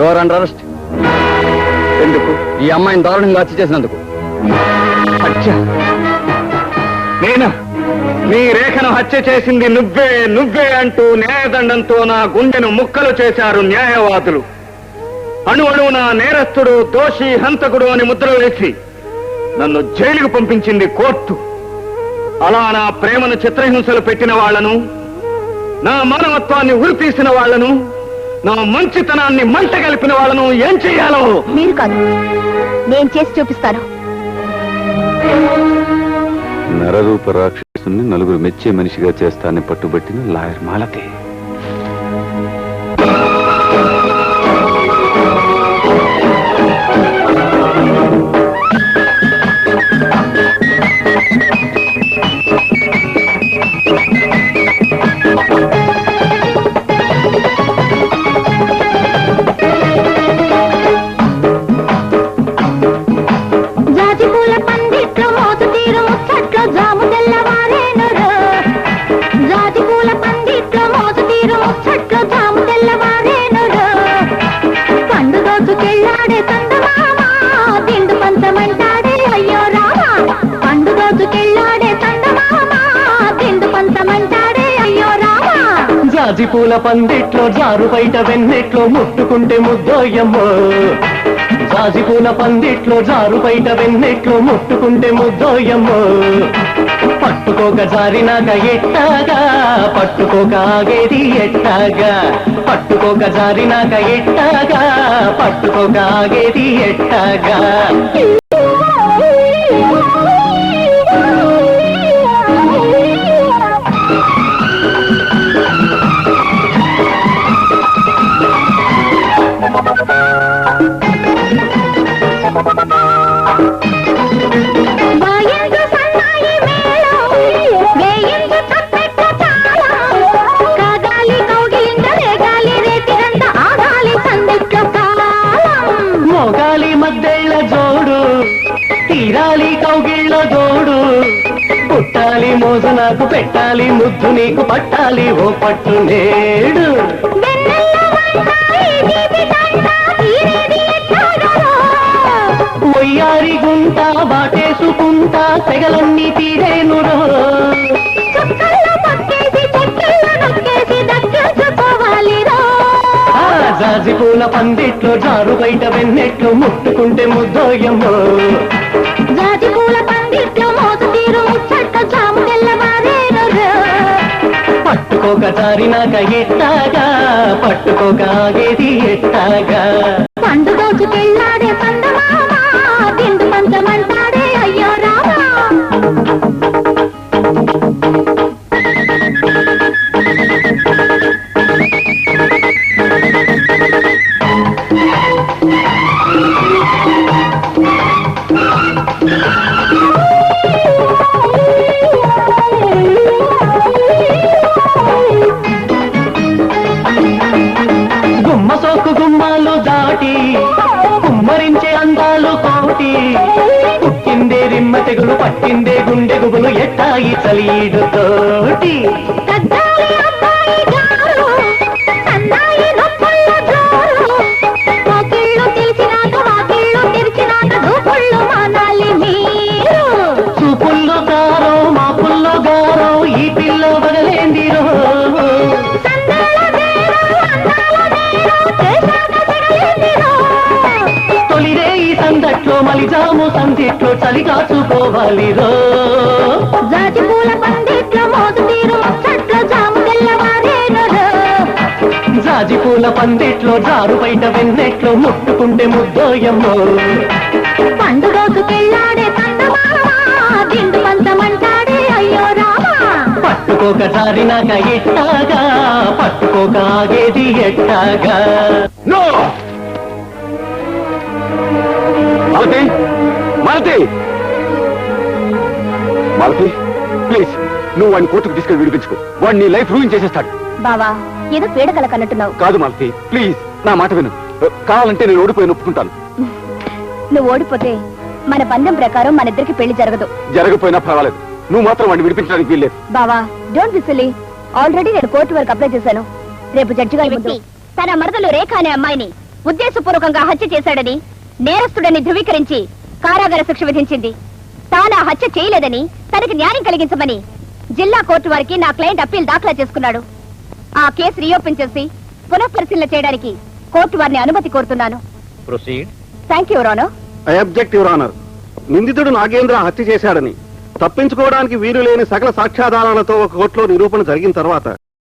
Your under arrest. ఎందుకు? ఈ అమ్మాయిని దారుణంగా హత్య చేసినందుకు. హత్య? నేను? నీ రేఖను హత్య చేసింది నువ్వే అంటూ న్యాయదండంతో నా గుండెను ముక్కలు చేశారు న్యాయవాదులు. అణువణువున నేరస్తుడు, దోషి, హంతకుడు అని ముద్ర వేసి నన్ను జైలుకు పంపించింది కోర్టు. అలా నా ప్రేమను చిత్రహింసలు పెట్టిన వాళ్లను, నా మానవత్వాన్ని ఉరితీసిన వాళ్లను, నా మంచితనాన్ని మంట కలిపిన వాళ్లను ఏం చెయ్యాలో మీరు కాదు, నేను చేసి చూపిస్తాను. నరరూప రాక్షసుని నలుగురు మెచ్చే మనిషిగా చేస్తానని పట్టుబట్టిన లాయర్ మాలతి. జాజి పూల పందిట్లో జారు బయట వెన్నెట్లో ముట్టుకుంటే ముద్దోయమ్మో. జాజి పూల పందిట్లో జారు బయట వెన్నెట్లో ముట్టుకుంటే ముద్దోయమ్మో. పట్టుకోక జారినాక ఎట్టాగా, పట్టుకోక ఆగేది ఎట్టాగా. పట్టుకోక జారినాక ఎట్టాగా, పట్టుకోక ఆగేది ఎట్టాగా. మోగాలి మద్దెళ్ళ జోడు, తీరాలి కౌగిళ్ళ జోడు. పుట్టాలి మోజు నాకు, పెట్టాలి ముద్దు నీకు, పట్టాలి ఓ పట్టు నేడు. ఒయ్యారి గుంట బాటేసుకుంటా, సెగలన్నీ తీరేనురో. జాజి పూల పందిట్లో జారు బయట వెన్నెట్లో ముట్టుకుంటే ముద్దోయమ్మో. జాజి పూల పందిట్లో మోత తీరు ముచ్చట్ల జాము తెల్లవారేనురో. పట్టుకోక జారినాక ఎట్టాగా, పట్టుకోక ఆగేది ఎట్టాగా. పండు దోచుకెళ్ళాడే పందమామ, తిండు పంచమంటాడే అయ్యో రామా. గుమ్మ సోకు గుమ్మాలు దాటి కుమ్మరించే అందాలు కోటి. పుట్టిందే రిమ్మ తెగులు, పట్టిందే గుండె గుబులు, ఎట్టాయి చలీడు తోటి. చూపుల్లో గారో మా పుల్లో గారో, ఈ పిల్ల వగలేందిరో. తొలిరే ఈ సందట్లో, మలిజాము సందిట్లో చలి కాచుకోవాలి రో. జాజి పూల పందిట్లో మోతు తీరు ముచ్చట్ల జాము తెల్లవారేనురో. జాజి పూల పందిట్లో జారు బయట వెన్నెట్లో ముట్టుకుంటే ముద్దోయమ్మో. పండు రోజుకెళ్ళాడే పందమామ, తిండు పంచమంటాడే అయ్యో రామా. పట్టుకోక జారినాక ఎట్టాగా, పట్టుకోక ఆగేది ఎట్టాగా. నో మాలతి, మాలతి, మాలతి ప్లీజ్, నువ్వు వాడిని కోర్టుకు తీసుకెళ్ళి విడిపించుకో. వాడు నీ లైఫ్ రూయిన్ చేసేస్తాడు. బావా, ఏదో పీడకల కన్నట్టున్నావు. కాదు మాలతి, ప్లీజ్ నా మాట విను. కావాలంటే నేను ఓడిపోయి ఒప్పుకుంటాను. నువ్వు ఓడిపోతే మన బంధం ప్రకారం మన ఇద్దరికి పెళ్లి జరగదు. జరగపోయినా పర్వాలేదు, నువ్వు మాత్రం వాడిని విడిపించడానికి వీల్లేదు. బావా, డోంట్ బి సిల్లీ. ఆల్రెడీ నేను కోర్టు వరకు అప్లై చేశాను. రేపు జడ్జి గారి ముందు తన మరదలు రేఖ అనే అమ్మాయిని ఉద్దేశపూర్వకంగా హత్య చేశాడని నేరస్తుడని ధృవీకరించి కారాగార శిక్ష విధించింది. తాను ఆ హత్య చేయలేదని తనకి న్యాయం కలిగించమని జిల్లా కోర్టు వారికి నా క్లయింట్ అప్పీల్ దాఖలా చేసుకున్నాడు. ఆ కేసు రీఓపెన్ చేసి పునఃపరిశీలన చేయడానికి కోర్టు వారిని అనుమతి కోరుతున్నాను. Thank you, your honour. I object, your honour. నిందితుడు నాగేంద్ర హత్య చేశాడని తప్పించుకోవడానికి వీలు లేని సకల సాక్ష్యాధారాలతో ఒక కోర్టులో నిరూపణ జరిగిన తర్వాత